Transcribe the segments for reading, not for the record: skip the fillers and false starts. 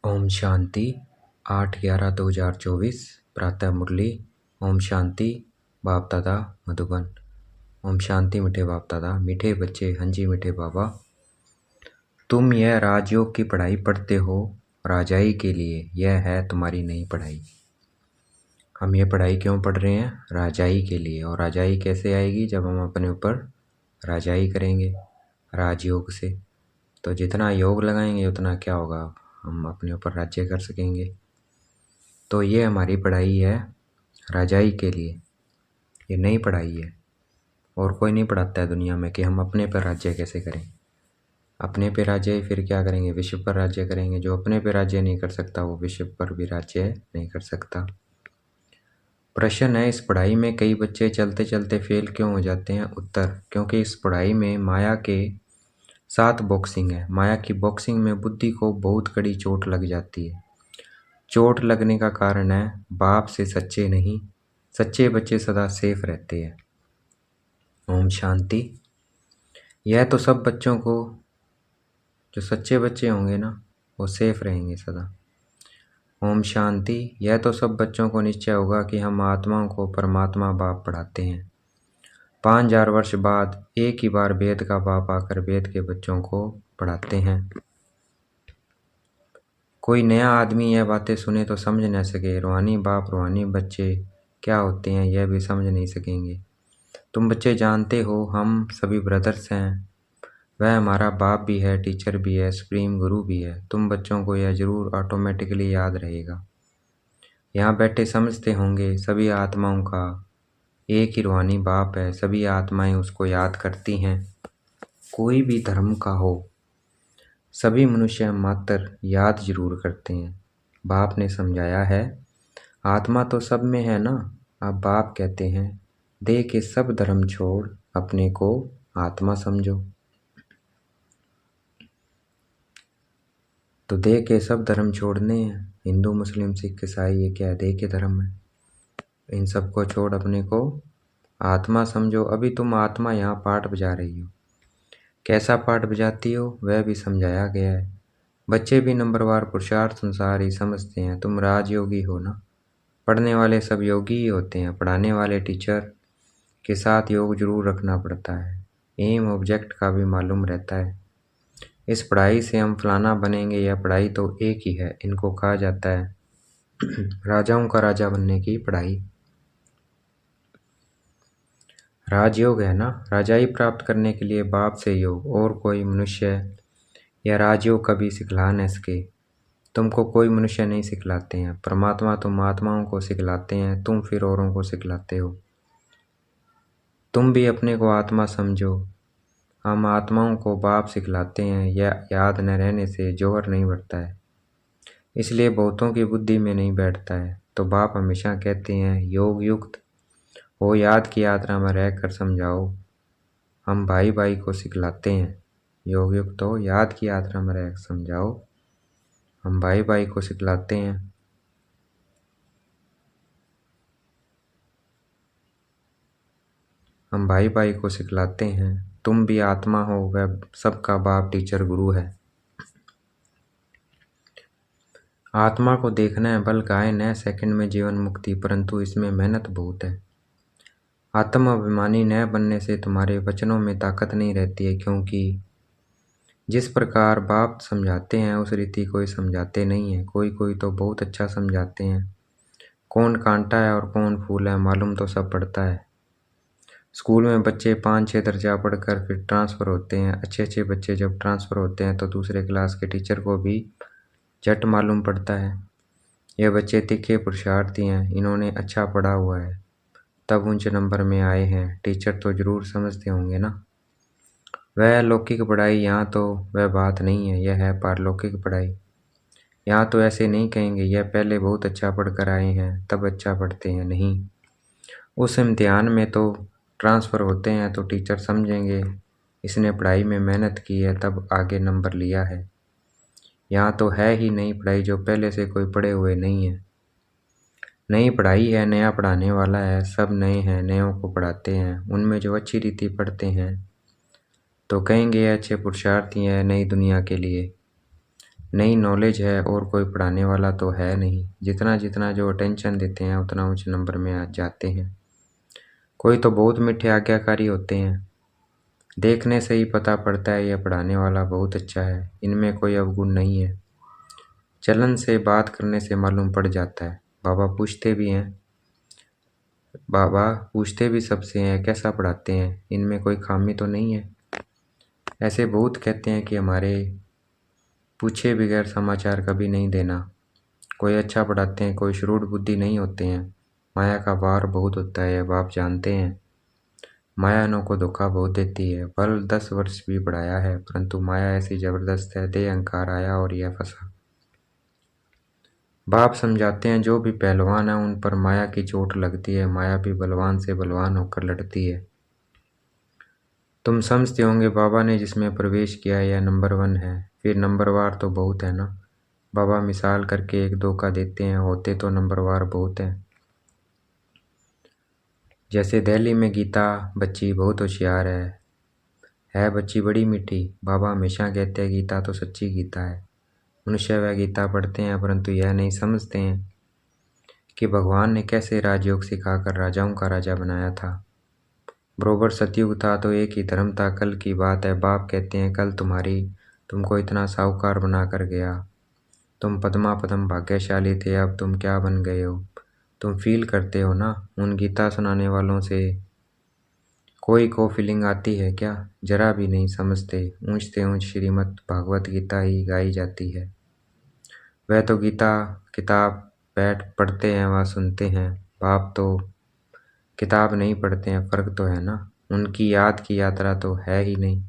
ओम शांति 8/11/2024 प्रातः मुरली। ओम शांति बाप दादा मधुबन। ओम शांति मीठे बाप दादा, मीठे बच्चे, हंजी मीठे बाबा। तुम यह राजयोग की पढ़ाई पढ़ते हो राजाई के लिए, यह है तुम्हारी नई पढ़ाई। हम ये पढ़ाई क्यों पढ़ रहे हैं? राजाई के लिए। और राजाई कैसे आएगी? जब हम अपने ऊपर राजाई करेंगे राजयोग से। तो जितना योग लगाएंगे उतना क्या होगा, हम अपने ऊपर राज्य कर सकेंगे। तो ये हमारी पढ़ाई है राजाई के लिए, ये नई पढ़ाई है। और कोई नहीं पढ़ाता है दुनिया में कि हम अपने पर राज्य कैसे करें। अपने पे राज्य फिर क्या करेंगे? विश्व पर राज्य करेंगे। जो अपने पे राज्य नहीं कर सकता वो विश्व पर भी राज्य नहीं कर सकता। प्रश्न है, इस पढ़ाई में कई बच्चे चलते चलते फेल क्यों हो जाते हैं? उत्तर, क्योंकि इस पढ़ाई में माया के साथ बॉक्सिंग है। माया की बॉक्सिंग में बुद्धि को बहुत कड़ी चोट लग जाती है। चोट लगने का कारण है बाप से सच्चे नहीं। सच्चे बच्चे सदा सेफ रहते हैं। ओम शांति। यह तो सब बच्चों को, जो सच्चे बच्चे होंगे ना, वो सेफ रहेंगे सदा। ओम शांति। यह तो सब बच्चों को निश्चय होगा कि हम आत्माओं को परमात्मा बाप पढ़ाते हैं। 5000 वर्ष बाद एक ही बार वेद का बाप आकर वेद के बच्चों को पढ़ाते हैं। कोई नया आदमी यह बातें सुने तो समझ न सके। रूहानी बाप रूहानी बच्चे क्या होते हैं यह भी समझ नहीं सकेंगे। तुम बच्चे जानते हो हम सभी ब्रदर्स हैं। वह हमारा बाप भी है, टीचर भी है, सुप्रीम गुरु भी है। तुम बच्चों को यह जरूर ऑटोमेटिकली याद रहेगा। यहाँ बैठे समझते होंगे सभी आत्माओं का एक ही रूहानी बाप है। सभी आत्माएं उसको याद करती हैं। कोई भी धर्म का हो, सभी मनुष्य मात्र याद जरूर करते हैं। बाप ने समझाया है आत्मा तो सब में है ना। अब बाप कहते हैं देह के सब धर्म छोड़ अपने को आत्मा समझो। तो देह के सब धर्म छोड़ने हैं, हिंदू मुस्लिम सिख ईसाई, ये क्या है? देह के धर्म है। इन सबको छोड़ अपने को आत्मा समझो। अभी तुम आत्मा यहाँ पाठ बजा रही हो। कैसा पाठ बजाती हो वह भी समझाया गया है। बच्चे भी नंबरवार पुरुषार्थ संसार ही समझते हैं। तुम राजयोगी हो ना। पढ़ने वाले सब योगी ही होते हैं। पढ़ाने वाले टीचर के साथ योग जरूर रखना पड़ता है। एम ऑब्जेक्ट का भी मालूम रहता है। इस पढ़ाई से हम फलाना बनेंगे, यह पढ़ाई तो एक ही है। इनको कहा जाता है राजाओं का राजा बनने की पढ़ाई। राजयोग है ना। राजाई प्राप्त करने के लिए बाप से योग और कोई मनुष्य या राजयोग कभी सिखला न सके। तुमको कोई मनुष्य नहीं सिखलाते हैं। परमात्मा तुम आत्माओं को सिखलाते हैं, तुम फिर औरों को सिखलाते हो। तुम भी अपने को आत्मा समझो। हम आत्माओं को बाप सिखलाते हैं। यह याद न रहने से जौहर नहीं बढ़ता है, इसलिए बहुतों की बुद्धि में नहीं बैठता है। तो बाप हमेशा कहते हैं योग युक्त हो, याद की यात्रा में रहकर समझाओ। हम भाई भाई को सिखलाते हैं योग युक्त हो, याद की यात्रा में रहकर समझाओ। हम भाई भाई को सिखलाते हैं। हम भाई भाई को सिखलाते हैं। तुम भी आत्मा हो, वह सबका बाप टीचर गुरु है। आत्मा को देखना है बल गाय न सेकंड में जीवन मुक्ति, परंतु इसमें मेहनत बहुत है। आत्म अभिमानी न बनने से तुम्हारे वचनों में ताकत नहीं रहती है, क्योंकि जिस प्रकार बाप समझाते हैं उस रीति कोई समझाते नहीं है। कोई कोई तो बहुत अच्छा समझाते हैं। कौन कांटा है और कौन फूल है मालूम तो सब पड़ता है। स्कूल में बच्चे 5-6 दर्जा पढ़कर फिर ट्रांसफ़र होते हैं। अच्छे अच्छे बच्चे जब ट्रांसफ़र होते हैं तो दूसरे क्लास के टीचर को भी झट मालूम पड़ता है यह बच्चे तीखे पुरुषार्थी हैं, इन्होंने अच्छा पढ़ा हुआ है, तब ऊंचे नंबर में आए हैं। टीचर तो ज़रूर समझते होंगे ना। वह लौकिक पढ़ाई, यहाँ तो वह बात नहीं है। यह है पारलौकिक पढ़ाई। यहाँ तो ऐसे नहीं कहेंगे यह पहले बहुत अच्छा पढ़कर आए हैं तब अच्छा पढ़ते हैं, नहीं। उस इम्तिहान में तो ट्रांसफ़र होते हैं तो टीचर समझेंगे इसने पढ़ाई में मेहनत की है तब आगे नंबर लिया है। यहाँ तो है ही नई पढ़ाई, जो पहले से कोई पढ़े हुए नहीं है। नई पढ़ाई है, नया पढ़ाने वाला है, सब नए हैं, नयों को पढ़ाते हैं। उनमें जो अच्छी रीति पढ़ते हैं तो कहेंगे अच्छे पुरुषार्थी हैं नई दुनिया के लिए। नई नॉलेज है और कोई पढ़ाने वाला तो है नहीं। जितना जितना जो अटेंशन देते हैं उतना ऊंचे नंबर में आ जाते हैं। कोई तो बहुत मीठे आज्ञाकारी होते हैं, देखने से ही पता पड़ता है यह पढ़ाने वाला बहुत अच्छा है, इनमें कोई अवगुण नहीं है। चलन से बात करने से मालूम पड़ जाता है। बाबा पूछते भी सबसे हैं कैसा पढ़ाते हैं, इनमें कोई खामी तो नहीं है। ऐसे बहुत कहते हैं कि हमारे पूछे बगैर समाचार कभी नहीं देना। कोई अच्छा पढ़ाते हैं, कोई श्रूड बुद्धि नहीं होते हैं। माया का वार बहुत होता है, अब आप जानते हैं। माया को धोखा बहुत देती है। बल 10 वर्ष भी पढ़ाया है, परंतु माया ऐसी जबरदस्त है, देह अहंकार आया और यह फंसा। बाप समझाते हैं जो भी पहलवान है उन पर माया की चोट लगती है, माया भी बलवान से बलवान होकर लड़ती है। तुम समझते होंगे बाबा ने जिसमें प्रवेश किया यह नंबर 1 है, फिर नंबरवार तो बहुत है ना। बाबा मिसाल करके एक दो का देते हैं, होते तो नंबरवार बहुत है। जैसे दिल्ली में गीता बच्ची बहुत होशियार है बच्ची बड़ी मीठी। बाबा हमेशा कहते हैं गीता तो सच्ची गीता है। मनुष्य वह गीता पढ़ते हैं परंतु यह नहीं समझते हैं कि भगवान ने कैसे राजयोग सिखाकर राजाओं का राजा बनाया था। बरोबर सतयुग था तो एक ही धर्म था। कल की बात है, बाप कहते हैं कल तुमको इतना साहूकार बना कर गया, तुम पद्मा पद्म भाग्यशाली थे, अब तुम क्या बन गए हो। तुम फील करते हो ना। उन गीता सुनाने वालों से कोई को फीलिंग आती है क्या? जरा भी नहीं समझते। ऊंच से ऊंच श्रीमद् भागवत गीता ही गाई जाती है। वह तो गीता किताब बैठ पढ़ते हैं व सुनते हैं, बाप तो किताब नहीं पढ़ते हैं, फ़र्क तो है ना। उनकी याद की यात्रा तो है ही नहीं,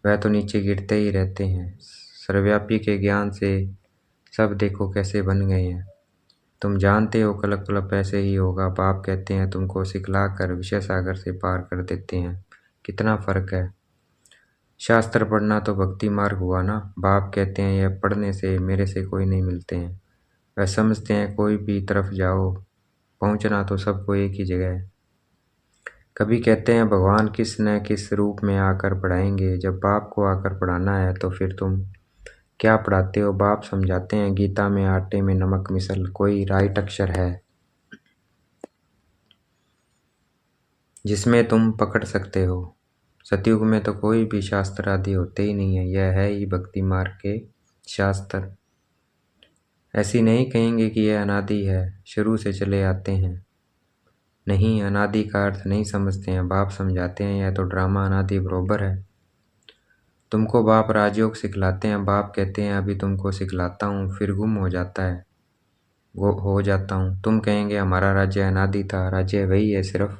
वह तो नीचे गिरते ही रहते हैं। सर्वव्यापी के ज्ञान से सब देखो कैसे बन गए हैं। तुम जानते हो कल्प कल्प ऐसे ही होगा। बाप कहते हैं तुमको सिखला कर विषय सागर से पार कर देते हैं। कितना फ़र्क है। शास्त्र पढ़ना तो भक्ति मार्ग हुआ ना। बाप कहते हैं यह पढ़ने से मेरे से कोई नहीं मिलते हैं। वह समझते हैं कोई भी तरफ जाओ पहुंचना तो सबको एक ही जगह है। कभी कहते हैं भगवान किस न किस रूप में आकर पढ़ाएंगे। जब बाप को आकर पढ़ाना है तो फिर तुम क्या पढ़ाते हो? बाप समझाते हैं गीता में आटे में नमक मिसल कोई राइट अक्षर है जिसमें तुम पकड़ सकते हो। सतयुग में तो कोई भी शास्त्र आदि होते ही नहीं है, यह है ही भक्ति मार्ग के शास्त्र। ऐसी नहीं कहेंगे कि यह अनादि है, शुरू से चले आते हैं। नहीं, अनादि का अर्थ नहीं समझते हैं। बाप समझाते हैं यह तो ड्रामा अनादि बरोबर है। तुमको बाप राजयोग सिखलाते हैं। बाप कहते हैं अभी तुमको सिखलाता हूँ, फिर गुम हो जाता है, वो हो जाता हूँ। तुम कहेंगे हमारा राज्य अनादि था। राज्य वही है, सिर्फ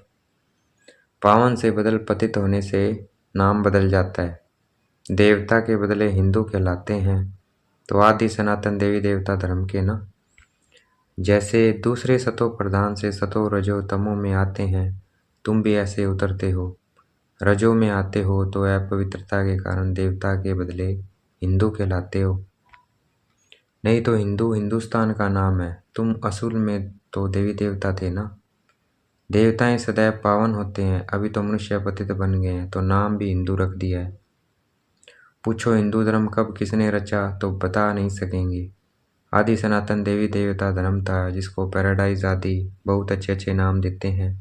पावन से बदल पतित होने से नाम बदल जाता है। देवता के बदले हिंदू कहलाते हैं तो आदि सनातन देवी देवता धर्म के ना। जैसे दूसरे सतो प्रधान से सतो रजो तमो में आते हैं, तुम भी ऐसे उतरते हो। रजो में आते हो तो अपवित्रता के कारण देवता के बदले हिंदू कहलाते हो। नहीं तो हिंदू हिंदुस्तान का नाम है। तुम असूल में तो देवी देवता थे ना। देवताएं सदैव पावन होते हैं, अभी तो मनुष्य पतित बन गए हैं तो नाम भी हिंदू रख दिया है। पूछो हिंदू धर्म कब किसने रचा तो बता नहीं सकेंगे। आदि सनातन देवी देवता धर्म था जिसको पैराडाइज आदि बहुत अच्छे अच्छे नाम देते हैं।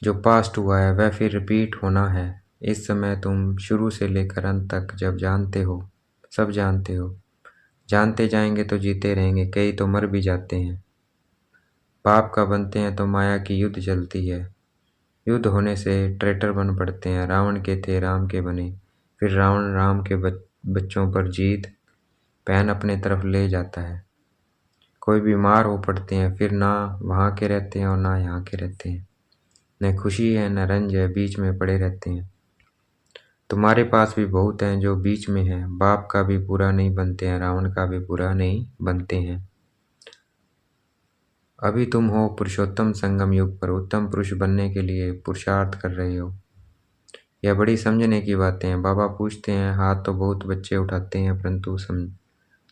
जो पास्ट हुआ है वह फिर रिपीट होना है। इस समय तुम शुरू से लेकर अंत तक जब जानते हो, सब जानते हो। जानते जाएंगे तो जीते रहेंगे, कई तो मर भी जाते हैं। पाप का बनते हैं तो माया की युद्ध चलती है। युद्ध होने से ट्रेटर बन पड़ते हैं। रावण के थे राम के बने, फिर रावण राम के बच्चों पर जीत पहन अपने तरफ ले जाता है। कोई बीमार हो पड़ते हैं, फिर ना वहाँ के रहते हैं और ना यहाँ के रहते हैं। न खुशी है न रंज है, बीच में पड़े रहते हैं। तुम्हारे पास भी बहुत हैं जो बीच में हैं। बाप का भी पूरा नहीं बनते हैं, रावण का भी पूरा नहीं बनते हैं। अभी तुम हो पुरुषोत्तम संगम युग पर, उत्तम पुरुष बनने के लिए पुरुषार्थ कर रहे हो। यह बड़ी समझने की बातें हैं। बाबा पूछते हैं हाथ तो बहुत बच्चे उठाते हैं परंतु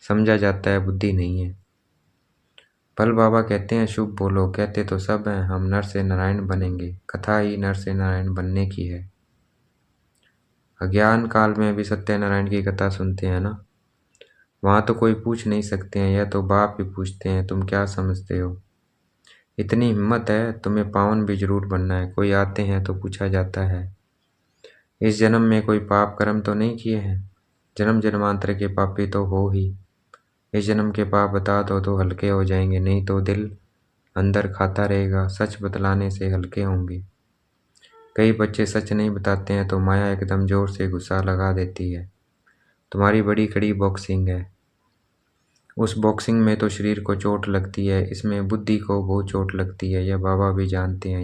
समझा जाता है बुद्धि नहीं है। पल बाबा कहते हैं शुभ बोलो, कहते तो सब हैं हम नर से नारायण बनेंगे। कथा ही नर से नारायण बनने की है। अज्ञान काल में भी सत्यनारायण की कथा सुनते हैं ना। वहाँ तो कोई पूछ नहीं सकते हैं, यह तो बाप ही पूछते हैं तुम क्या समझते हो। इतनी हिम्मत है तुम्हें पावन भी जरूर बनना है, कोई आते हैं तो पूछा जाता है इस जन्म में कोई पाप कर्म तो नहीं किए हैं, जन्म जन्मांतर के पापी तो हो ही। इस जन्म के पाप बता दो तो हल्के हो जाएंगे, नहीं तो दिल अंदर खाता रहेगा, सच बतलाने से हल्के होंगे। कई बच्चे सच नहीं बताते हैं तो माया एकदम जोर से गुस्सा लगा देती है। तुम्हारी बड़ी कड़ी बॉक्सिंग है, उस बॉक्सिंग में तो शरीर को चोट लगती है, इसमें बुद्धि को बहुत चोट लगती है, यह बाबा भी जानते हैं।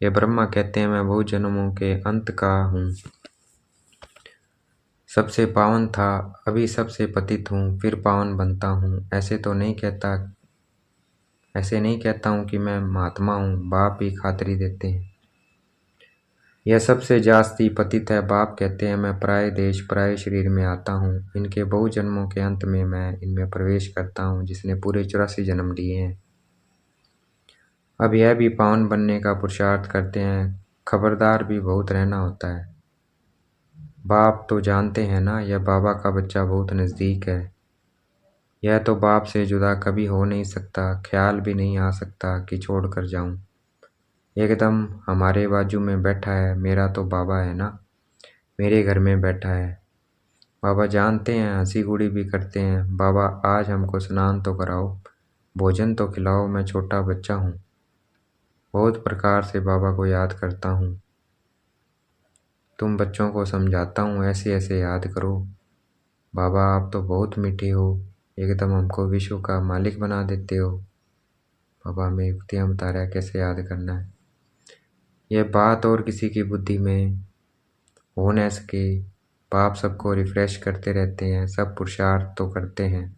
यह ब्रह्मा कहते हैं मैं बहुत जन्मों के अंत का हूँ, सबसे पावन था अभी सबसे पतित हूँ, फिर पावन बनता हूँ। ऐसे नहीं कहता हूँ कि मैं महात्मा हूँ, बाप ही खातरी देते हैं। यह सबसे जास्ती पतित है, बाप कहते हैं मैं पराये देश पराये शरीर में आता हूँ, इनके बहु जन्मों के अंत में मैं इनमें प्रवेश करता हूँ, जिसने पूरे 84 जन्म लिए हैं। अब यह भी पावन बनने का पुरुषार्थ करते हैं, खबरदार भी बहुत रहना होता है। बाप तो जानते हैं ना, यह बाबा का बच्चा बहुत नज़दीक है, यह तो बाप से जुदा कभी हो नहीं सकता, ख्याल भी नहीं आ सकता कि छोड़ कर जाऊं। एकदम हमारे बाजू में बैठा है, मेरा तो बाबा है ना, मेरे घर में बैठा है। बाबा जानते हैं, हंसी गुड़ी भी करते हैं। बाबा आज हमको स्नान तो कराओ, भोजन तो खिलाओ, मैं छोटा बच्चा हूँ, बहुत प्रकार से बाबा को याद करता हूँ। तुम बच्चों को समझाता हूँ ऐसे ऐसे याद करो। बाबा आप तो बहुत मीठे हो, एकदम हमको विश्व का मालिक बना देते हो। बाबा हमें युक्तियाँ बता रहा है कैसे याद करना है। यह बात और किसी की बुद्धि में हो न सके, बाप सबको रिफ्रेश करते रहते हैं, सब पुरुषार्थ तो करते हैं,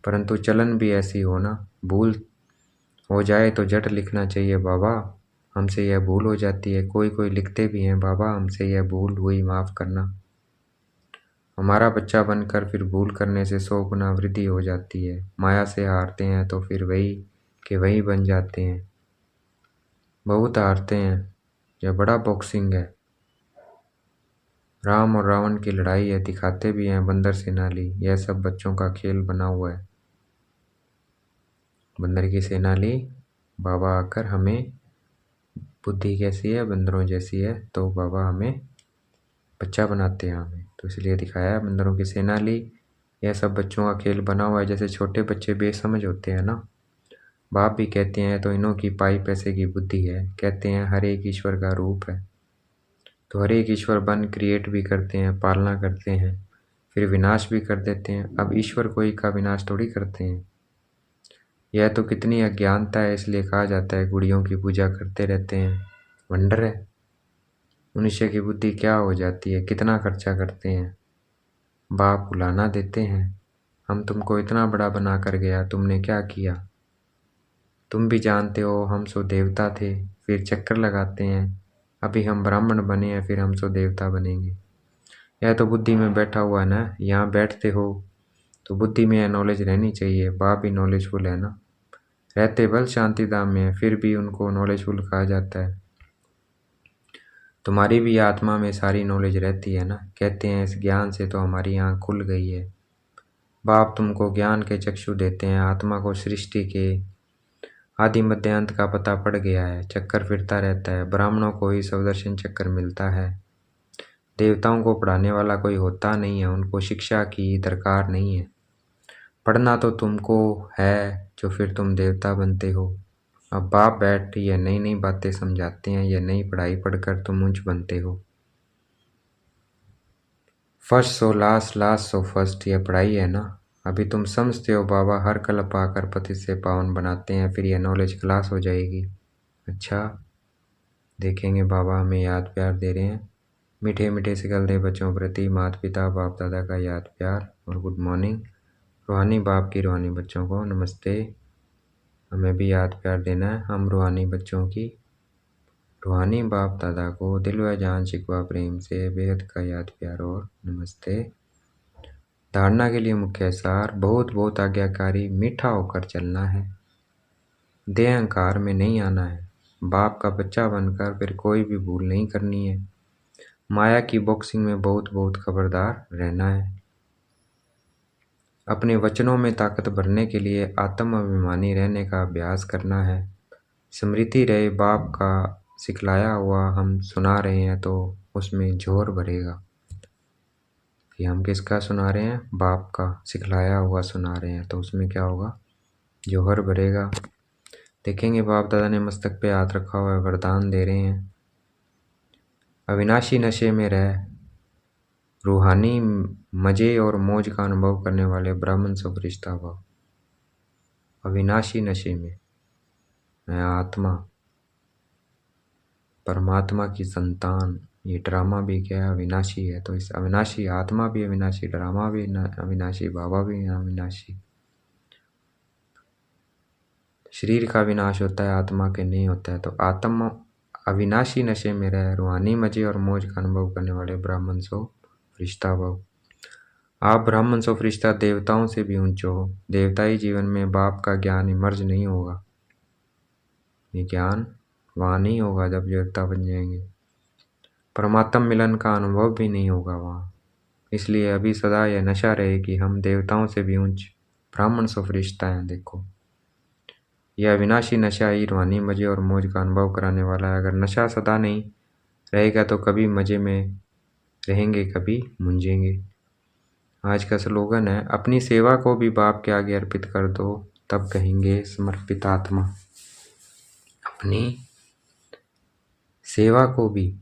परंतु चलन भी ऐसी हो ना, भूल हो जाए तो झट लिखना चाहिए बाबा हमसे यह भूल हो जाती है। कोई कोई लिखते भी हैं बाबा हमसे यह भूल हुई, माफ़ करना। हमारा बच्चा बनकर फिर भूल करने से 100 गुना वृद्धि हो जाती है। माया से हारते हैं तो फिर वही के वही बन जाते हैं, बहुत हारते हैं। यह बड़ा बॉक्सिंग है, राम और रावण की लड़ाई है, दिखाते भी हैं बंदर सेनाली, यह सब बच्चों का खेल बना हुआ है। बंदर की सेनाली बाबा आकर हमें, बुद्धि कैसी है बंदरों जैसी है, तो बाबा हमें बच्चा बनाते हैं हमें, तो इसलिए दिखाया है बंदरों की सेनाली। यह सब बच्चों का खेल बना हुआ है, जैसे छोटे बच्चे बेसमझ होते हैं ना, बाप भी कहते हैं तो इन्हों की पाई पैसे की बुद्धि है, कहते हैं हर एक ईश्वर का रूप है, तो हर एक ईश्वर बन क्रिएट भी करते हैं, पालना करते हैं, फिर विनाश भी कर देते हैं। अब ईश्वर कोई का विनाश थोड़ी करते हैं, यह तो कितनी अज्ञानता है, इसलिए कहा जाता है गुड़ियों की पूजा करते रहते हैं। वंडर है, मनुष्य की बुद्धि क्या हो जाती है, कितना खर्चा करते हैं। बाप बुलाना देते हैं, हम तुमको इतना बड़ा बना कर गया, तुमने क्या किया। तुम भी जानते हो हम सो देवता थे, फिर चक्कर लगाते हैं, अभी हम ब्राह्मण बने हैं, फिर हम सो देवता बनेंगे। यह तो बुद्धि में बैठा हुआ है ना, यहाँ बैठते हो तो बुद्धि में यह नॉलेज रहनी चाहिए। बाप भी नॉलेजफुल है ना, रहते बल शांति धाम में, फिर भी उनको नॉलेजफुल कहा जाता है। तुम्हारी भी आत्मा में सारी नॉलेज रहती है ना, कहते हैं इस ज्ञान से तो हमारी आँख खुल गई है। बाप तुमको ज्ञान के चक्षु देते हैं, आत्मा को सृष्टि के आदि मध्य अंत का पता पड़ गया है, चक्कर फिरता रहता है। ब्राह्मणों को ही सौदर्शन चक्कर मिलता है, देवताओं को पढ़ाने वाला कोई होता नहीं है, उनको शिक्षा की दरकार नहीं है। पढ़ना तो तुमको है जो फिर तुम देवता बनते हो। अब बाप बैठ ये नई नई बातें समझाते हैं, ये नई पढ़ाई पढ़कर तुम ऊंच बनते हो। First so last, last so first, ये पढ़ाई है ना। अभी तुम समझते हो बाबा हर कल्प आकर पति से पावन बनाते हैं, फिर ये नॉलेज क्लास हो जाएगी। अच्छा देखेंगे बाबा हमें याद प्यार दे रहे हैं, मीठे मीठे सिकलते बच्चों प्रति माता पिता बाप दादा का याद प्यार और गुड मॉर्निंग। रूहानी बाप की रूहानी बच्चों को नमस्ते। हमें भी याद प्यार देना है, हम रूहानी बच्चों की रूहानी बाप दादा को दिल व जान शिकवा प्रेम से बेहद का याद प्यार और नमस्ते। धारणा के लिए मुख्य सार, बहुत बहुत आज्ञाकारी मीठा होकर चलना है, देह अहंकार में नहीं आना है, बाप का बच्चा बनकर फिर कोई भी भूल नहीं करनी है, माया की बॉक्सिंग में बहुत बहुत खबरदार रहना है। अपने वचनों में ताकत भरने के लिए आत्म अभिमानी रहने का अभ्यास करना है। स्मृति रहे बाप का सिखलाया हुआ हम सुना रहे हैं तो उसमें जोर भरेगा। कि हम किसका सुना रहे हैं? बाप का सिखलाया हुआ सुना रहे हैं तो उसमें क्या होगा? जोहर भरेगा। देखेंगे बाप दादा ने मस्तक पे हाथ रखा हुआ है, वरदान दे रहे हैं। अविनाशी नशे में रह रूहानी मजे और मौज का अनुभव करने वाले ब्राह्मण सो फरिश्ता भाव। अविनाशी नशे में मैं आत्मा परमात्मा की संतान। ये ड्रामा भी क्या है? अविनाशी है। तो इस अविनाशी आत्मा भी अविनाशी, ड्रामा भी अविनाशी, बाबा भी अविनाशी। शरीर का विनाश होता है, आत्मा के नहीं होता है। तो आत्मा अविनाशी नशे में रह रूहानी मजे और मौज का अनुभव करने वाले ब्राह्मण सो फरिश्ता भव। आप ब्राह्मण सो फरिश्ता देवताओं से भी ऊंचे हो। देवताई जीवन में बाप का ज्ञान इमर्ज नहीं होगा। ये ज्ञान वहाँ नहीं होगा जब देवता बन जाएंगे। परमात्म मिलन का अनुभव भी नहीं होगा वहाँ। इसलिए अभी सदा यह नशा रहे कि हम देवताओं से भी ऊंच ब्राह्मण सो फरिश्ता हैं। देखो यह अविनाशी नशा ही रूहानी मजे और मौज का अनुभव कराने वाला है। अगर नशा सदा नहीं रहेगा तो कभी मजे में रहेंगे, कभी मुंझेंगे। आज का स्लोगन है, अपनी सेवा को भी बाप के आगे अर्पित कर दो, तब कहेंगे समर्पित आत्मा। अपनी सेवा को भी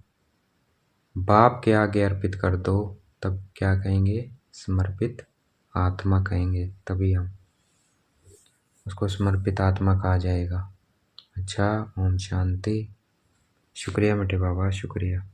बाप के आगे अर्पित कर दो, तब क्या कहेंगे? समर्पित आत्मा कहेंगे। तभी हम उसको समर्पित आत्मा कहा जाएगा। अच्छा, ओम शांति। शुक्रिया मीठे बाबा, शुक्रिया।